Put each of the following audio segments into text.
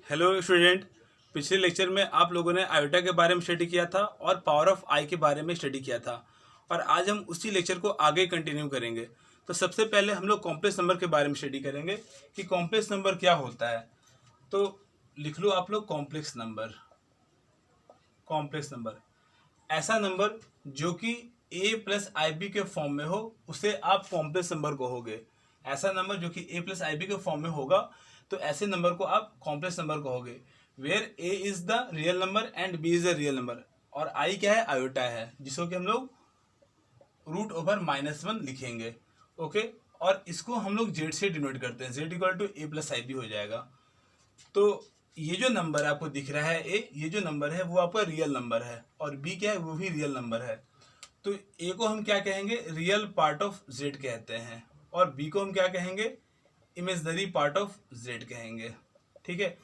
Hello student. पिछले lecture में आप लोगों ने आयोटा के बारे में स्टडी किया था और पावर ऑफ आई के बारे में स्टडी किया था और आज हम उसी लेक्चर को आगे कंटिन्यू करेंगे। तो सबसे पहले हम लोग कॉम्प्लेक्स नंबर के बारे में स्टडी करेंगे कि कॉम्प्लेक्स नंबर क्या होता है। तो लिख लो आप लोग कॉम्प्लेक्स नंबर। कॉम्प्लेक्स नंबर ऐसा नंबर जो कि ए प्लस आई बी के फॉर्म में हो उसे आप कॉम्प्लेक्स नंबर कहोगे। ऐसा नंबर जो कि ए प्लस आई बी के फॉर्म में होगा तो ऐसे नंबर को आप कॉम्प्लेक्स नंबर कहोगे। Where a is the real number and b is the real number और आई क्या है, आयोटा है, जिसको कि हम लोग रूट ओवर -1 लिखेंगे। ओके, और इसको हम लोग जेड से डिनोट करते हैं, z equal to a plus i b हो जाएगा। तो ये जो नंबर आपको दिख रहा है ए, ये जो नंबर है वो आपका रियल नंबर है और बी क्या है, वो भी रियल नंबर है। तो ए को हम क्या कहेंगे, रियल पार्ट ऑफ जेड कहते हैं और बी को हम क्या कहेंगे, इमेजनरी पार्ट ऑफ जेड कहेंगे। ठीक है,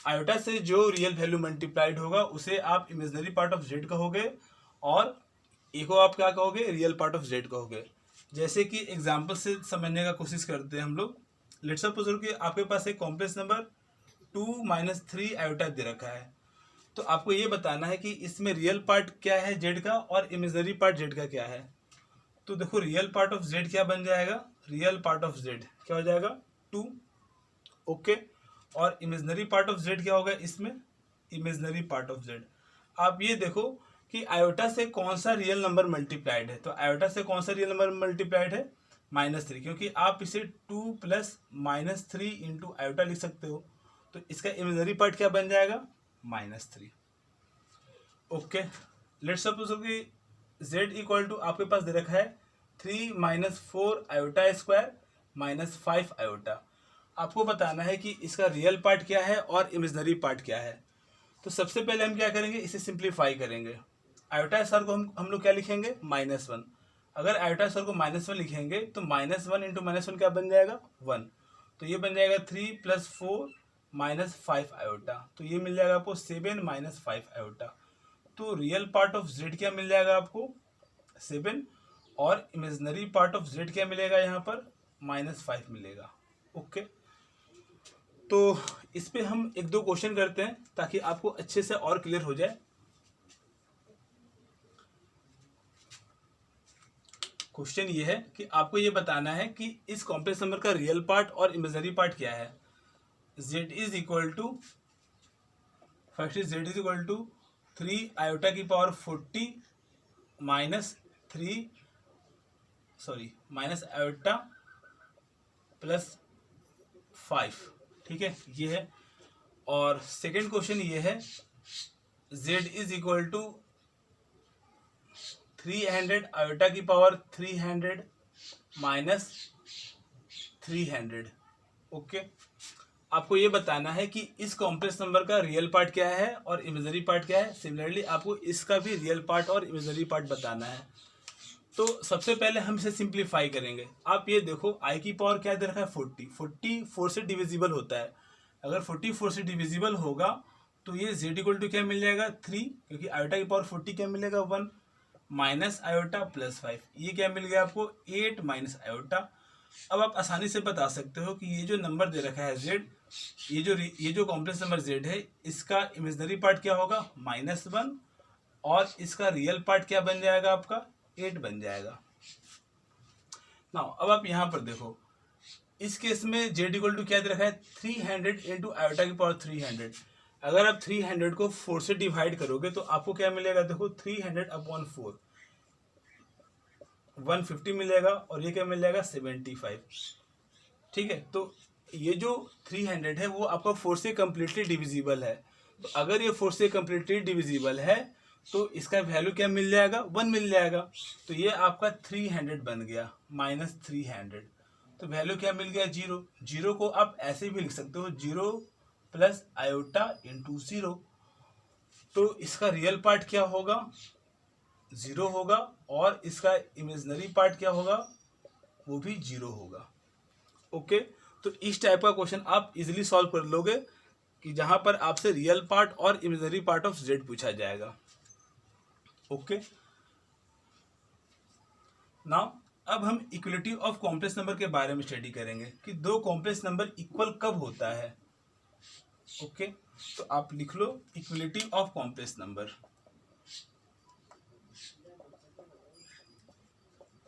आयोटा से जो रियल वैल्यू मल्टीप्लाइड होगा उसे आप इमेजनरी पार्ट ऑफ जेड कहोगे और ए को आप क्या कहोगे, रियल पार्ट ऑफ जेड कहोगे। जैसे कि एग्जांपल से समझने का कोशिश करते हैं हम लोग। लेट्स सपोज कि आपके पास एक कॉम्प्लेक्स नंबर 2-3 आयोटा दे रखा है। तो आपको ये बताना है कि इसमें रियल पार्ट क्या है जेड का और इमेजनरी पार्ट जेड का क्या है। तो देखो रियल पार्ट ऑफ जेड क्या बन जाएगा, रियल पार्ट ऑफ जेड क्या हो जाएगा 2। ओके, और इमेजनरी पार्ट ऑफ जेड क्या होगा इसमें, इमेजनरी पार्ट ऑफ जेड। आप ये देखो कि आयोटा से कौन सा रियल नंबर मल्टीप्लाइड है। तो आयोटा से कौन सा रियल नंबर मल्टीप्लाइड है, -3, क्योंकि आप इसे 2 + -3 इंटू आयोटा लिख सकते हो। तो इसका इमेजनरी पार्ट क्या बन जाएगा, -3। ओके, लेट्स सपोज कि z इक्वल टू आपके पास दे रखा है 3 - 4 आयोटा स्क्वायर -5 आयोटा। आपको बताना है कि इसका रियल पार्ट क्या है और इमेजनरी पार्ट क्या है। तो सबसे पहले हम क्या करेंगे, इसे सिंप्लीफाई करेंगे। आयोटा स्क्वायर को हम लोग क्या लिखेंगे, -1। अगर आयोटा स्क्वायर को -1 लिखेंगे तो -1 इंटू -1 क्या बन जाएगा, 1। तो ये बन जाएगा 3 + 4 -5 आयोटा। तो ये मिल जाएगा आपको 7 - 5 आयोटा। तो रियल पार्ट ऑफ जेड क्या मिल जाएगा आपको, 7, और इमेजनरी पार्ट ऑफ जेड क्या मिलेगा यहाँ पर, -5 मिलेगा। ओके, तो इस पे हम 1-2 क्वेश्चन करते हैं ताकि आपको अच्छे से और क्लियर हो जाए। क्वेश्चन ये है कि आपको ये बताना है कि इस कॉम्प्लेक्स नंबर का रियल पार्ट और इमेजनरी पार्ट क्या है। z is equal to, first is z is equal to 3 iota की पावर 40 -3 माइनस आयोटा +5। ठीक है, ये है। और सेकेंड क्वेश्चन ये है, z is equal to 300 iota की पावर 300 -300। ओके, आपको ये बताना है कि इस कॉम्प्लेक्स नंबर का रियल पार्ट क्या है और इमेजनरी पार्ट क्या है। सिमिलरली आपको इसका भी रियल पार्ट और इमेजनरी पार्ट बताना है। तो सबसे पहले हम इसे सिंप्लीफाई करेंगे। आप ये देखो आई की पावर क्या दे रखा है, 40 4 से डिविजिबल होता है। अगर 40 4 से डिविजिबल होगा तो ये z इक्वल टू क्या मिल जाएगा, 3, क्योंकि आयोटा की पावर 40 क्या मिलेगा, 1, माइनस आयोटा +5, ये क्या मिल गया आपको, 8 माइनस आयोटा। अब आप आसानी से बता सकते हो कि ये जो नंबर दे रखा है z, ये जो कॉम्प्लेक्स नंबर z है, इसका इमेजनरी पार्ट क्या होगा, -1, और इसका रियल पार्ट क्या बन जाएगा आपका, 8 बन जाएगा। नाउ अब आप यहाँ पर देखो, इस केस में z इक्वल टू क्या दे रखा है, 300 इंटू आयोटा की पावर 300। अगर आप 300 को 4 से डिवाइड करोगे तो आपको क्या मिलेगा, देखो 300/4 150 मिलेगा और ये क्या मिल जाएगा, 75। ठीक है, तो ये जो 300 है वो आपका 4 से कम्प्लीटली डिविजिबल है। तो अगर ये 4 से कम्प्लीटली डिविजिबल है तो इसका वैल्यू क्या मिल जाएगा, 1 मिल जाएगा। तो ये आपका 300 बन गया, -300। तो वैल्यू क्या मिल गया, 0। 0 को आप ऐसे भी लिख सकते हो, 0 + आयोटा इंटू 0। तो इसका रियल पार्ट क्या होगा, 0 होगा, और इसका इमेजनरी पार्ट क्या होगा, वो भी 0 होगा। ओके, तो इस टाइप का क्वेश्चन आप इजीली सॉल्व कर लोगे कि जहां पर आपसे रियल पार्ट और इमेजनरी पार्ट ऑफ जेड पूछा जाएगा। ओके, नाउ अब हम इक्वलिटी ऑफ कॉम्प्लेक्स नंबर के बारे में स्टडी करेंगे कि दो कॉम्प्लेक्स नंबर इक्वल कब होता है। ओके, तो आप लिख लो equality of complex number,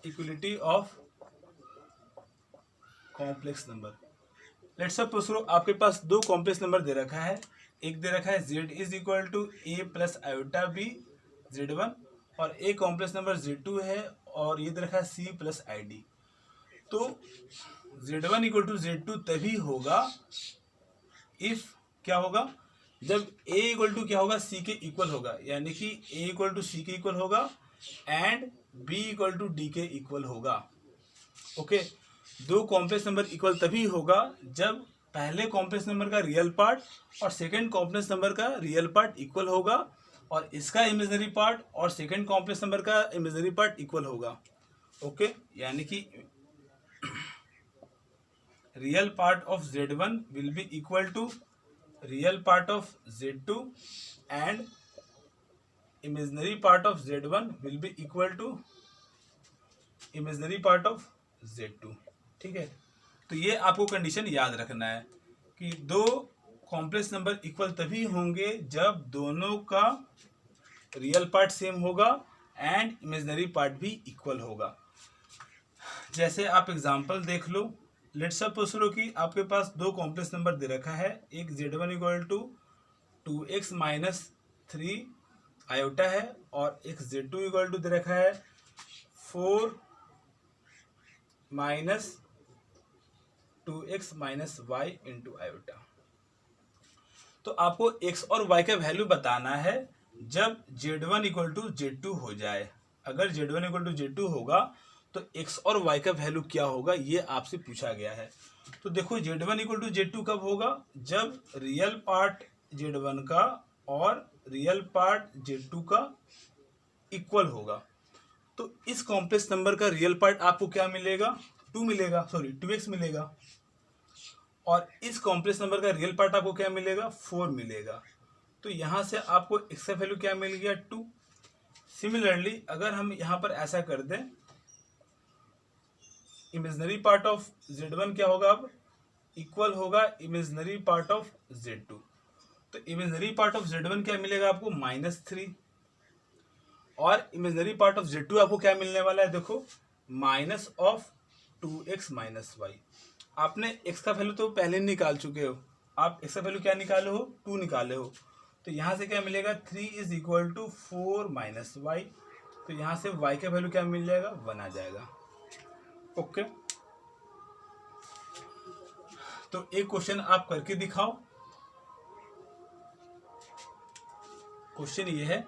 equality of complex number. Let's suppose करो आपके पास दो कॉम्प्लेक्स नंबर दे रखा है, एक दे रखा है z is equal to a plus iota b z1, और एक कॉम्प्लेक्स नंबर z2 है और ये दे रखा है c प्लस आई डी। तो z1 इक्वल टू z2 तभी होगा इफ क्या होगा, जब a इक्वल टू क्या होगा, c के इक्वल होगा, यानी कि a इक्वल टू c के इक्वल होगा and b equal to d के इक्वल होगा। ओके, दो कॉम्प्लेक्स नंबर इक्वल तभी होगा जब पहले कॉम्प्लेक्स नंबर का रियल पार्ट और सेकंड कॉम्प्लेक्स नंबर का रियल पार्ट इक्वल होगा और इसका इमेजिनरी पार्ट और सेकंड कॉम्प्लेक्स नंबर का इमेजिनरी पार्ट इक्वल होगा। ओके, यानी कि real part of z1 will be equal to real part of z2 and imaginary part of z1 will be equal to imaginary part of z2। ठीक है, तो ये आपको condition याद रखना है कि दो कॉम्प्लेक्स नंबर इक्वल तभी होंगे जब दोनों का रियल पार्ट सेम होगा एंड इमेजिनरी पार्ट भी इक्वल होगा। जैसे आप एग्जांपल देख लो, लेट्स सपोज करो कि आपके पास दो कॉम्प्लेक्स नंबर दे रखा है, एक z1 equal to 2x minus 3 iota है और एक z2 इक्वल टू दे रखा है 4 minus 2x minus y into iota. तो आपको x और y का वैल्यू बताना है जब z1 इक्वल टू z2 हो जाए। अगर z1 इक्वल टू z2 होगा तो x और y का वैल्यू क्या होगा, ये आपसे पूछा गया है। तो देखो z1 इक्वल टू z2 कब होगा, जब रियल पार्ट z1 का और रियल पार्ट z2 का इक्वल होगा। तो इस कॉम्प्लेक्स नंबर का रियल पार्ट आपको क्या मिलेगा, 2 मिलेगा, सॉरी 2x मिलेगा, और इस कॉम्प्लेक्स नंबर का रियल पार्ट आपको क्या मिलेगा, 4 मिलेगा। तो यहाँ से आपको x का वैल्यू क्या मिल गया, 2। सिमिलरली अगर हम यहाँ पर ऐसा कर दें, इमेजिनरी पार्ट ऑफ z1 क्या होगा, अब इक्वल होगा इमेजिनरी पार्ट ऑफ z2। तो इमेजिनरी पार्ट ऑफ z1 क्या मिलेगा आपको, -3, और इमेजिनरी पार्ट ऑफ z2 आपको क्या मिलने वाला है, देखो minus of 2x minus y. आपने x का वैल्यू तो पहले निकाल चुके हो, आप x का वैल्यू क्या निकाले हो, 2 निकाले हो। तो यहाँ से क्या मिलेगा, 3 is equal to 4 minus y. तो यहाँ से y का वैल्यू क्या मिल जाएगा, 1 आ जाएगा। ओके, तो एक क्वेश्चन आप करके दिखाओ। क्वेश्चन ये है,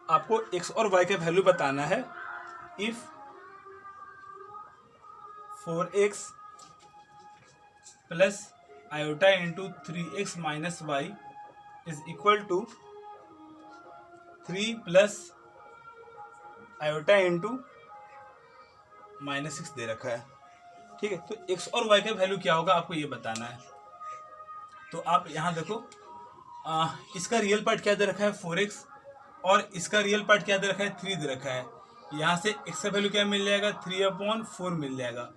आपको x और y का वैल्यू बताना है if 4x plus iota into 3x minus y is equal to 3 plus iota into -6 दे रखा है। ठीक है, तो x और y का वैल्यू क्या होगा आपको ये बताना है। तो आप यहाँ देखो, इसका रियल पार्ट क्या दे रखा है, 4x, और इसका रियल पार्ट क्या दे रखा है, 3 दे रखा है। यहाँ से x का वैल्यू क्या मिल जाएगा, 3/4 मिल जाएगा।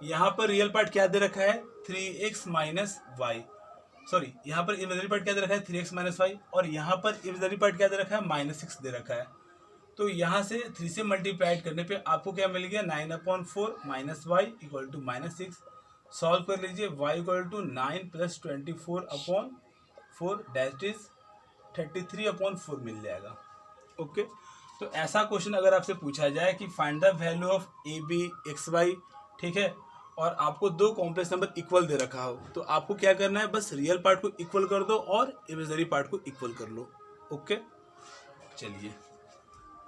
यहाँ पर रियल पार्ट क्या दे रखा है, 3x माइनस वाई, सॉरी यहाँ पर इमेजिनरी पार्ट क्या दे रखा है, 3x माइनस वाई, और यहाँ पर इमेजिनरी पार्ट क्या दे रखा है, -6 दे रखा है। तो यहाँ से 3 से मल्टीप्लाइड करने पे आपको क्या मिल गया, 9/4 minus y equal to -6। Solve कर लीजिए, y equal to 9 plus 24/4 that is 33/4 मिल जाएगा। ओके, तो ऐसा क्वेश्चन अगर आपसे पूछा जाए कि find the value of a b x y, ठीक है, और आपको दो कॉम्प्लेक्स नंबर इक्वल दे रखा हो, तो आपको क्या करना है, बस रियल पार्ट को इक्वल कर दो और इमेजिनरी पार्ट को इक्वल कर लो। ओके, चलिए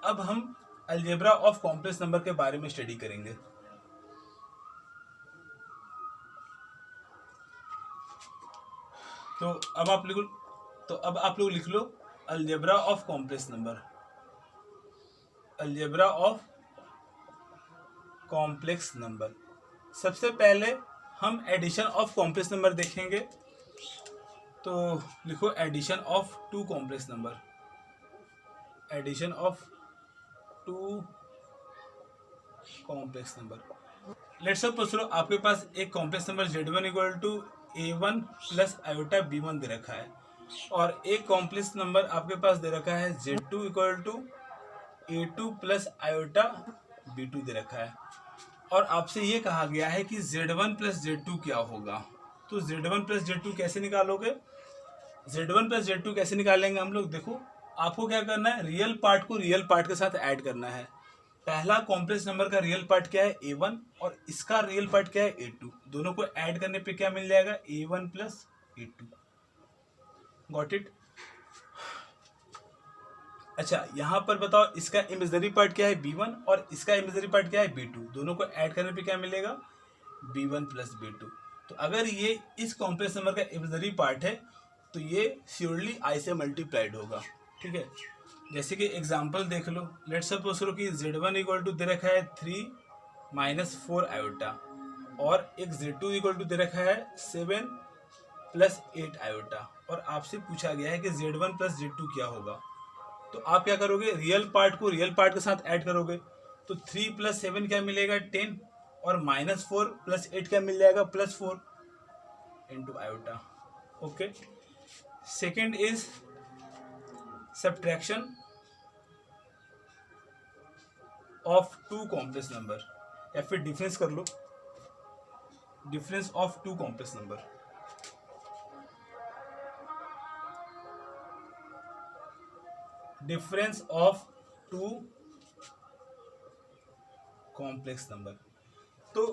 अब हम अलजेब्रा ऑफ कॉम्प्लेक्स नंबर के बारे में स्टडी करेंगे। तो अब आप लोग लिख लो algebra of complex number, algebra of complex number. सबसे पहले हम एडिशन ऑफ कॉम्प्लेक्स नंबर देखेंगे। तो लिखो addition of 2 complex number, addition of 2 complex number. Let's suppose आपके पास एक complex number z1 equal to a1 plus iota b1 दे रखा है, और एक कॉम्प्लेक्स नंबर आपके पास दे रखा है Z2 equal to A2 plus iota B2 दे रखा है, और आपसे ये कहा गया है कि Z1 प्लस Z2 क्या होगा। तो Z1 प्लस Z2 कैसे निकालोगे? Z1 प्लस Z2 कैसे निकालेंगे हम लोग? देखो, आपको क्या करना है, रियल पार्ट को रियल पार्ट के साथ ऐड करना है। पहला कॉम्प्लेक्स नंबर का रियल पार्ट क्या है? A1, और इसका रियल पार्ट क्या है? A2। दोनों को ऐड करने पे क्या मिल जाएगा? A1 plus A2। Got it? अच्छा, यहाँ पर बताओ, इसका इमेजिनरी पार्ट क्या है? B1, और इसका इमेजिनरी पार्ट क्या है? B2। दोनों को ऐड करने पे क्या मिलेगा? B1 plus B2। तो अगर ये इस कॉम्प्लेक्स नंबर का इमेजिनरी पार्ट है तो ये श्योरली I से मल्टीप्लाइड होगा। ठीक है, जैसे कि एग्जांपल देख लो। लेट्स सपोज करो कि Z1 इक्वल टू दे रखा है 3 माइनस 4 आयोटा, और एक Z2 इक्वल टू दे रखा है 7 प्लस 8 आयोटा, और आपसे पूछा गया है कि Z1 प्लस Z2 क्या होगा। तो आप क्या करोगे, रियल पार्ट को रियल पार्ट के साथ ऐड करोगे। तो 3 प्लस 7 क्या मिलेगा? 10, और माइनस 4 प्लस 8 क्या मिल जाएगा? Plus 4 into iota. Okay, second is subtraction of two complex number, या फिर डिफरेंस कर लो, difference of two complex number. Difference of two complex number. तो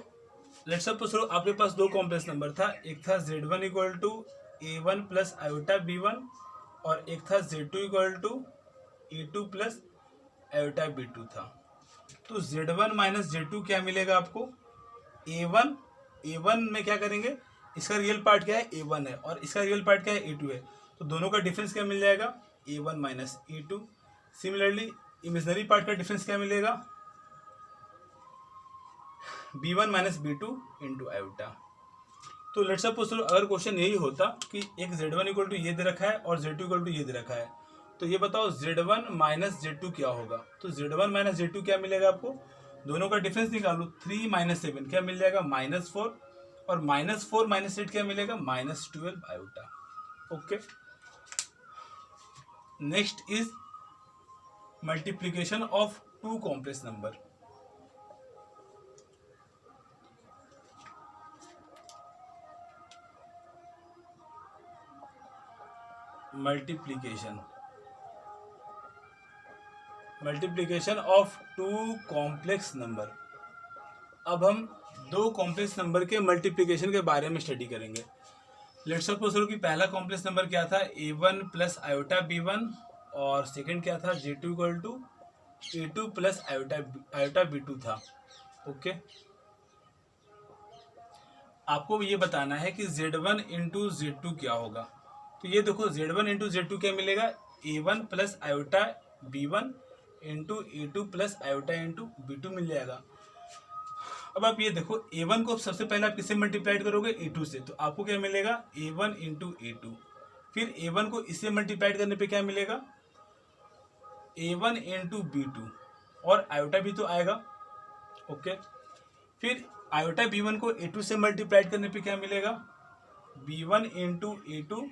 लेट्स सपोज करो आपके पास दो कॉम्प्लेक्स नंबर था, एक था Z1 equal to A1 plus iota B1, और एक था Z2 equal to A2 plus iota B2 था। तो Z1 माइनस Z2 क्या मिलेगा आपको? A1 में क्या करेंगे, इसका रियल पार्ट क्या है? A1 है, और इसका रियल पार्ट क्या है? A2 है। तो दोनों का डिफरेंस क्या मिल जाएगा? A1 minus A2। Similarly imaginary part का डिफरेंस क्या मिलेगा? B1 minus B2 into iota. तो लेट्स सपोज अगर क्वेश्चन यही होता कि एक Z1 इक्वल टू ये दे रखा है और Z2 इक्वल टू ये दे रखा है, तो ये बताओ Z1 माइनस Z2 क्या होगा। तो Z1 माइनस Z2 क्या मिलेगा आपको? दोनों का डिफरेंस निकालो। 3 माइनस 7 क्या मिल जाएगा? -4, और -4 माइनस 8 क्या मिलेगा? -12 iota. Okay, next is multiplication of two complex number. Multiplication of two complex number. अब हम दो कॉम्प्लेक्स नंबर के मल्टीप्लीकेशन के बारे में स्टडी करेंगे। लेट्स सपोज करो कि पहला कॉम्प्लेक्स नंबर क्या था? A1 प्लस आयोटा B1, और सेकंड क्या था? Z2 equal to A2 plus iota B2 था। ओके, आपको ये बताना है कि Z1 इंटू Z2 क्या होगा। तो ये देखो, Z1 इंटू Z2 क्या मिलेगा? A1 plus iota B1 into A2 plus iota into B2 मिल जाएगा। अब आप ये देखो, A1 को सबसे पहले आप किससे मल्टीप्लाइड करोगे? A2 से। तो आपको क्या मिलेगा? A1 into A2। फिर A1 को इससे मल्टीप्लाइड करने पे क्या मिलेगा? A1 इंटू B2, और आयोटा भी तो आएगा। ओके, फिर आयोटा B1 को A2 से मल्टीप्लाइड करने पे क्या मिलेगा? B1 इंटू A2,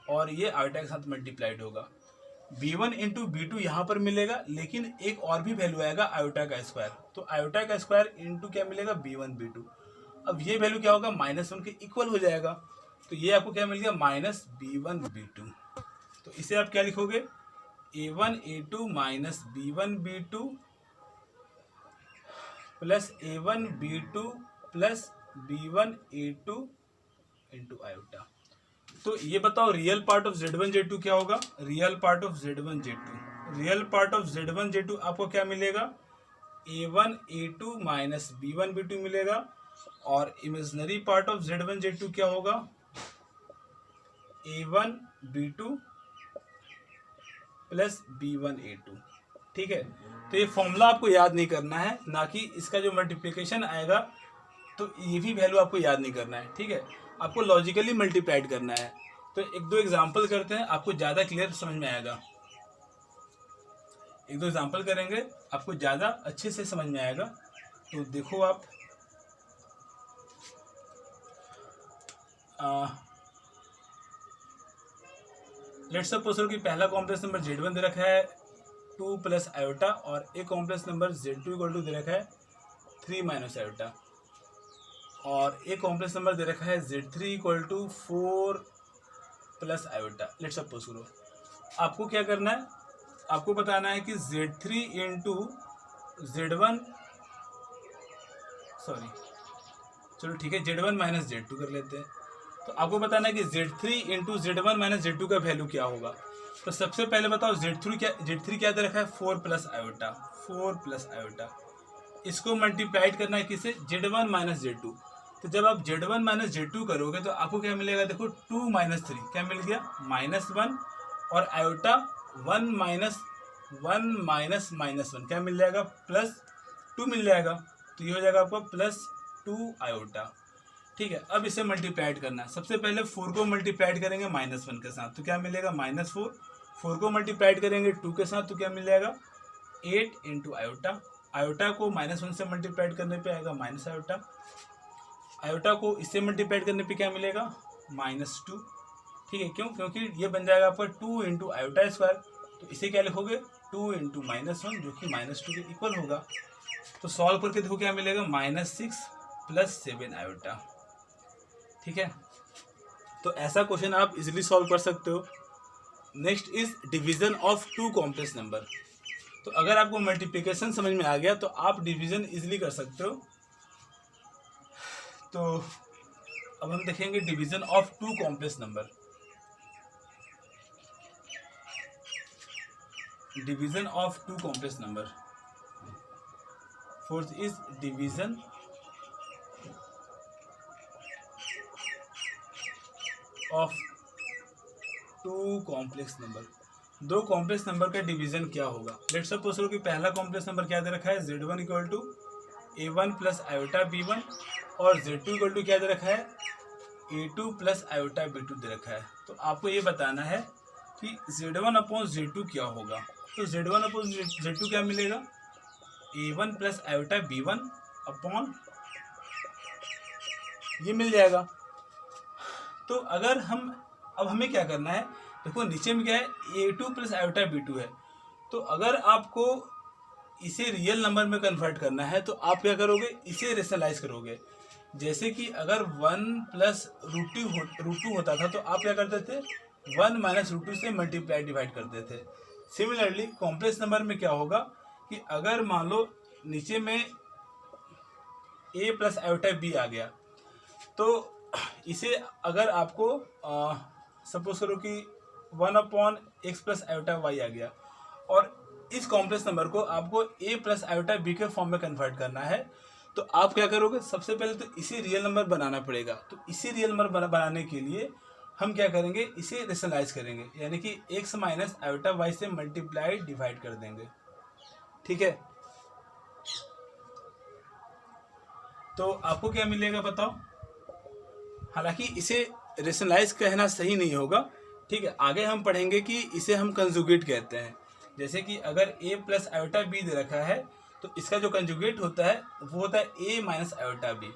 और ये आयोटा के साथ मल्टीप्लाइड होगा। B1 इंटू B2 यहाँ पर मिलेगा, लेकिन एक और भी वैल्यू आएगा आयोटा का स्क्वायर। तो आयोटा का स्क्वायर इंटू क्या मिलेगा? B1 B2। अब ये वैल्यू क्या होगा? -1 के इक्वल हो जाएगा। तो ये आपको क्या मिल गया? Minus B1 B2। तो इसे आप क्या लिखोगे? A1 A2 minus B1 B2 plus A1 B2 plus B1 A2 into iota. तो ये बताओ, real part of Z1 Z2 क्या होगा? Real part of Z1 Z2, real part of Z1 Z2 आपको क्या मिलेगा? A1 A2 minus B1 B2 मिलेगा, और imaginary part of Z1 Z2 क्या होगा? A1 B2 plus B1 A2। ठीक है, तो ये फॉर्मूला आपको याद नहीं करना है, ना कि इसका जो मल्टीप्लिकेशन आएगा, तो ये भी वैल्यू आपको याद नहीं करना है। ठीक है, आपको लॉजिकली मल्टीप्लाइड करना है। तो एक दो एग्जांपल करते हैं, आपको ज़्यादा क्लियर समझ में आएगा। एक दो एग्जांपल करेंगे, आपको ज़्यादा अच्छे से समझ में आएगा। तो देखो आप, लेट्स सपोज करो कि पहला कॉम्प्लेक्स नंबर Z1 दे रखा है 2 प्लस आयोटा और एक complex number Z2 equal to दे रखा है 3 माइनस आयोटा और एक कॉम्प्लेक्स नंबर दे रखा है Z3 equal to 4 plus iota. Let's suppose करो आपको क्या करना है, आपको बताना है कि Z3 इंटू Z1 सॉरी चलो ठीक है Z1 माइनस Z2 कर लेते हैं। तो आपको बताना है कि Z3 into Z1 minus Z2 का वैल्यू क्या होगा। तो सबसे पहले बताओ Z3 क्या दे रखा है 4 प्लस आयोटा, 4 प्लस आयोटा। इसको मल्टीप्लाइड करना है किसे, Z1 माइनस Z2। तो जब आप Z1 माइनस Z2 करोगे तो आपको क्या मिलेगा, देखो 2 माइनस 3 क्या मिल गया -1 और आयोटा 1 माइनस 1 माइनस -1 क्या मिल जाएगा +2 मिल जाएगा। तो ये हो जाएगा आपका +2 आयोटा। ठीक है, अब इसे मल्टीप्लाइड करना है। सबसे पहले 4 को मल्टीप्लाइड करेंगे -1 के साथ तो क्या मिलेगा -4। 4 को मल्टीप्लाइड करेंगे 2 के साथ तो क्या मिल जाएगा 8 इंटू आयोटा। आयोटा को -1 से मल्टीप्लाइड करने पे आएगा माइनस आयोटा। आयोटा को इससे मल्टीप्लाइड करने पे क्या मिलेगा -2। ठीक है, क्यों, क्योंकि ये बन जाएगा आपका 2 इंटू आयोटा स्क्वायर। तो इसे क्या लिखोगे 2 इंटू -1 जो कि -2 के इक्वल होगा। तो सॉल्व करके देखो क्या मिलेगा -6 प्लस 7 आयोटा। ठीक है, तो ऐसा क्वेश्चन आप इजीली सॉल्व कर सकते हो। Next is division of 2 complex number. तो अगर आपको मल्टीप्लिकेशन समझ में आ गया तो आप डिवीजन इजीली कर सकते हो। तो अब हम देखेंगे division of 2 complex number. Division of 2 complex number. Fourth is division of 2 complex number. 2 complex number का डिवीजन क्या होगा। लेट्स सपोज करो कि पहला कॉम्प्लेक्स नंबर क्या दे रखा है Z1 equal to A1 plus iota B1 और Z2 इक्वल टू क्या दे रखा है A2 प्लस आयोटा B2 दे रखा है। तो आपको ये बताना है कि Z1 अपॉन Z2 क्या होगा। तो Z1 अपॉन Z2 क्या मिलेगा A1 plus iota B1 upon ये मिल जाएगा। तो अगर हम अब हमें क्या करना है, देखो नीचे में क्या है A2 प्लस आयोटा B2 है। तो अगर आपको इसे रियल नंबर में कन्वर्ट करना है तो आप क्या करोगे, इसे रेशनलाइज करोगे। जैसे कि अगर 1 प्लस √2 होता था तो आप क्या करते थे 1 माइनस √2 से मल्टीप्लाई डिवाइड करते थे। सिमिलरली कॉम्प्लेक्स नंबर में क्या होगा कि अगर मान लो नीचे में A प्लस आयोटा B आ गया तो इसे अगर आपको सपोज करो कि 1/x प्लस आयोटा y आ गया और इस कॉम्प्लेक्स नंबर को आपको a प्लस आयोटा b के फॉर्म में कन्वर्ट करना है तो आप क्या करोगे, सबसे पहले तो इसे रियल नंबर बनाना पड़ेगा। तो इसे रियल नंबर बनाने के लिए हम क्या करेंगे, इसे रेशनलाइज करेंगे, यानी कि x माइनस आयोटा y से मल्टीप्लाई डिवाइड कर देंगे। ठीक है, तो आपको क्या मिलेगा बताओ। हालांकि इसे रेशनलाइज कहना सही नहीं होगा। ठीक है, आगे हम पढ़ेंगे कि इसे हम कंजुगेट कहते हैं। जैसे कि अगर a प्लस आयोटा b दे रखा है तो इसका जो कंजुगेट होता है वो होता है a माइनस आयोटा b।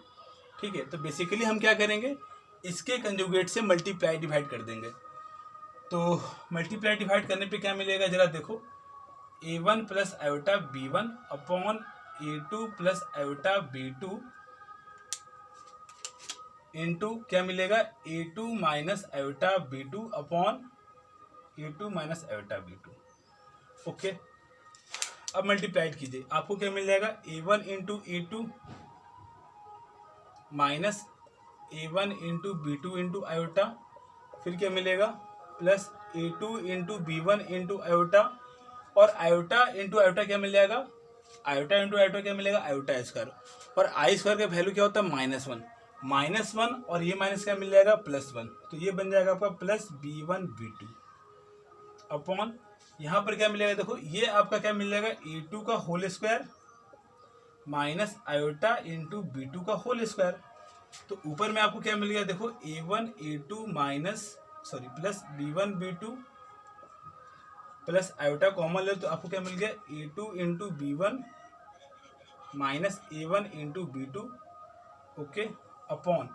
ठीक है, तो बेसिकली हम क्या करेंगे, इसके कंजुगेट से मल्टीप्लाई डिवाइड कर देंगे। तो मल्टीप्लाई डिवाइड करने पे क्या मिलेगा जरा देखो, a1 plus iota b1 upon a2 plus iota b2 into क्या मिलेगा A2 minus iota B2 upon A2 minus iota B2। Okay, अब मल्टीप्लाइड कीजिए, आपको क्या मिल जाएगा A1 into A2 minus A1 into B2 into iota, फिर क्या मिलेगा plus A2 into B1 into iota और आयोटा इंटू आयोटा क्या मिल जाएगा, आयोटा इंटू आयोटा क्या मिलेगा आयोटा स्क्वायर और आई स्क्वायर का वैल्यू क्या होता है -1 और ये माइनस क्या मिल जाएगा +1। तो ये बन जाएगा आपका प्लस B1 B2 अपॉन यहाँ पर क्या मिलेगा, देखो ये आपका क्या मिल जाएगा A2 का whole square minus iota into B2 का होल स्क्वायर। तो ऊपर में आपको क्या मिल गया, देखो A1 A2 plus B1 B2 plus iota common ले तो आपको क्या मिल गया A2 into B1 minus A1 into B2 okay upon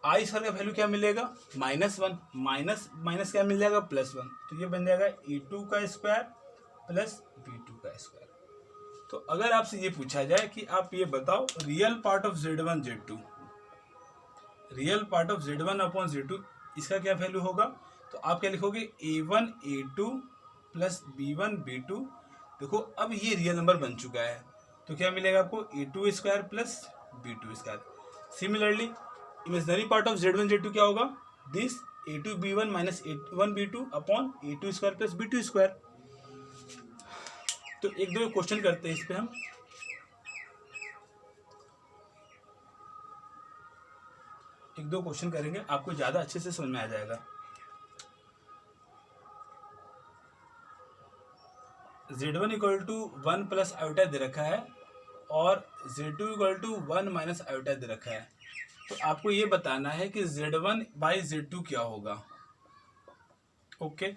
I square का वैल्यू क्या मिलेगा, -1, माइनस माइनस क्या मिल जाएगा, +1, तो ये बन जाएगा a2 का स्क्वायर प्लस b2 का स्क्वायर। तो अगर आपसे ये पूछा जाए कि आप ये बताओ real part of z1 z2, real part of z1 upon z2 इसका क्या वैल्यू होगा, तो आप क्या लिखोगे a1 a2 plus b1 b2। देखो अब ये रियल नंबर बन चुका है तो क्या मिलेगा आपको a2 square plus b2 square. Similarly imaginary part of z1 z2 क्या होगा, this a2 b1 minus a1 b2 upon a2 square plus b2 square. तो एक दो क्वेश्चन करते हैं इस पे हम। एक दो क्वेश्चन करेंगे, आपको ज़्यादा अच्छे से समझ में आ जाएगा। z1 equal to 1 plus iota दे रखा है और z2 equal to 1 minus iota दे रखा है। तो आपको ये बताना है कि z1 बाई z2 क्या होगा। ओके,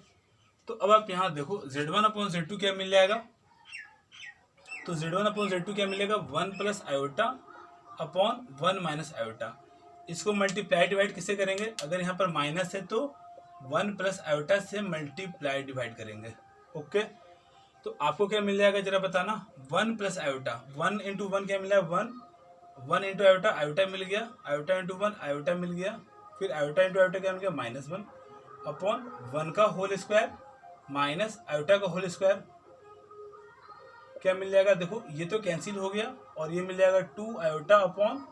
तो अब आप यहाँ देखो z1 अपॉन z2 क्या मिल जाएगा, तो z1 अपॉन z2 क्या मिलेगा, 1 plus iota upon 1 minus iota. इसको मल्टीप्लाई डिवाइड किससे करेंगे, अगर यहाँ पर माइनस है तो 1 प्लस आयोटा से मल्टीप्लाई डिवाइड करेंगे। ओके, तो आपको क्या मिल जाएगा जरा बताना, 1 प्लस आयोटा, 1 इंटू 1 क्या मिला, 1 इंटू आयोटा, आयोटा मिल गया, आयोटा इंटू 1 आयोटा मिल गया, फिर आयोटा इंटू आयोटा क्या मिल गया, -1 अपॉन 1 का होल स्क्वायर माइनस आयोटा का होल स्क्वायर क्या मिल जाएगा। देखो ये तो कैंसिल हो गया और ये मिल जाएगा 2 आयोटा अपॉन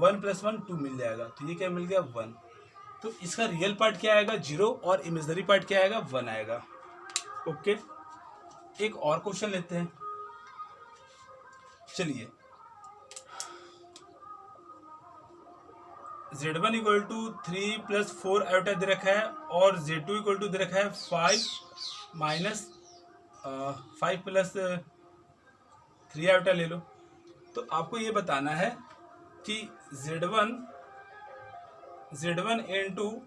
1 प्लस 1 2 मिल जाएगा, तो ये क्या मिल गया 1। तो इसका रियल पार्ट क्या आएगा 0 और इमेजिनरी पार्ट क्या आएगा 1 आएगा। ओके, एक और क्वेश्चन लेते हैं। चलिए z1 equal to 3 plus 4 iota दे रखा है और z2 इक्वल टू दे रखा है 5 माइनस 5 प्लस 3 आयोटा ले लो। तो आपको ये बताना है कि z1 into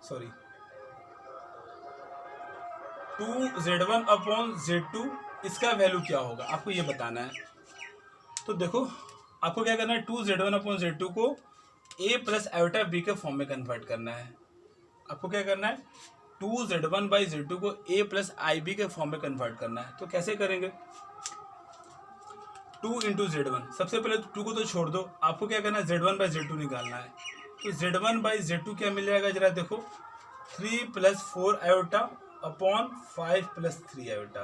sorry 2z1 upon z2 इसका वैल्यू क्या होगा, आपको ये बताना है। तो देखो आपको क्या करना है, 2z1 अपॉन z2 को a प्लस आयोटा b के फॉर्म में कन्वर्ट करना है। आपको क्या करना है, 2z1 बाई z2 को a प्लस ib के फॉर्म में कन्वर्ट करना है। तो कैसे करेंगे, 2 इंटू z1, सबसे पहले 2 को तो छोड़ दो, आपको क्या करना है z1 बाई z2 निकालना है। तो z1 बाई z2 क्या मिल जाएगा जरा देखो, 3 plus 4 iota upon 5 plus 3 iota.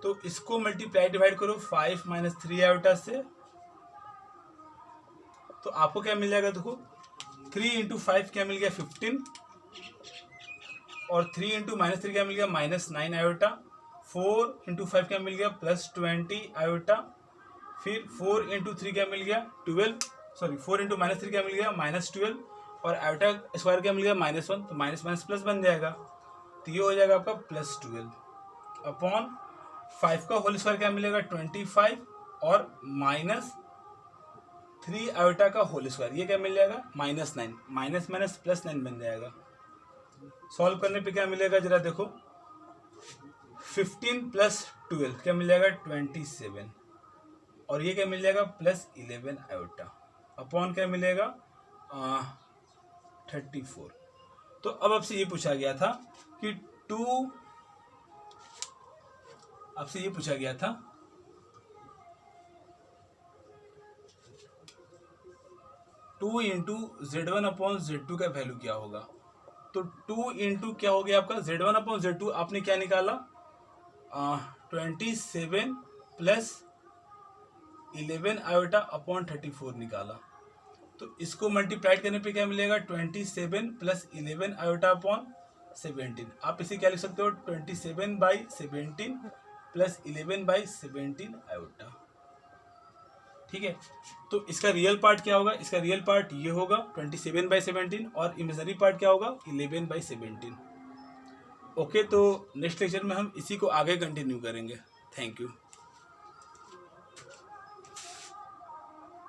तो इसको मल्टीप्लाई डिवाइड करो 5 माइनस 3 आयोटा से, तो आपको क्या मिल जाएगा देखो 3 इंटू 5 क्या मिल गया 15 और 3 इंटू माइनस 3 क्या मिल गया -9 आयोटा, 4 इंटू 5 क्या मिल गया +20 आयोटा, फिर 4 इंटू 3 क्या मिल गया 12, सॉरी 4 इंटू माइनस 3 क्या मिल गया -12 और आयोटा स्क्वायर क्या मिल गया -1, तो माइनस माइनस प्लस बन जाएगा, तो ये हो जाएगा आपका +12 अपॉन 5 का होल स्क्वायर क्या मिलेगा 25 और -3 आयोटा का होल स्क्वायर ये क्या मिल जाएगा -9, माइनस माइनस +9 बन जाएगा। सॉल्व करने पे क्या मिलेगा जरा देखो, 15 प्लस 12 क्या मिल जाएगा 27 और ये क्या मिल जाएगा +11 आयोटा अपॉन क्या मिलेगा 34। तो अब आपसे ये पूछा गया था कि 2 इंटू z1 अपॉन z2 का वैल्यू क्या होगा। तो 2 इंटू क्या हो गया आपका z1 अपॉन z2 आपने क्या निकाला 27 प्लस 11 आयोटा अपॉन 34 निकाला। तो इसको मल्टीप्लाइड करने पे क्या मिलेगा 27 प्लस 11 आयोटा अपॉन 17। आप इसे क्या लिख सकते हो 27 बाई 17 प्लस 11 बाई 17 आयोटा। ठीक है, तो इसका रियल पार्ट क्या होगा, इसका रियल पार्ट ये होगा 27 बाई 17 और इमेजिनरी पार्ट क्या होगा 11 बाई 17। ओके, तो नेक्स्ट लेक्चर में हम इसी को आगे कंटिन्यू करेंगे। Thank you.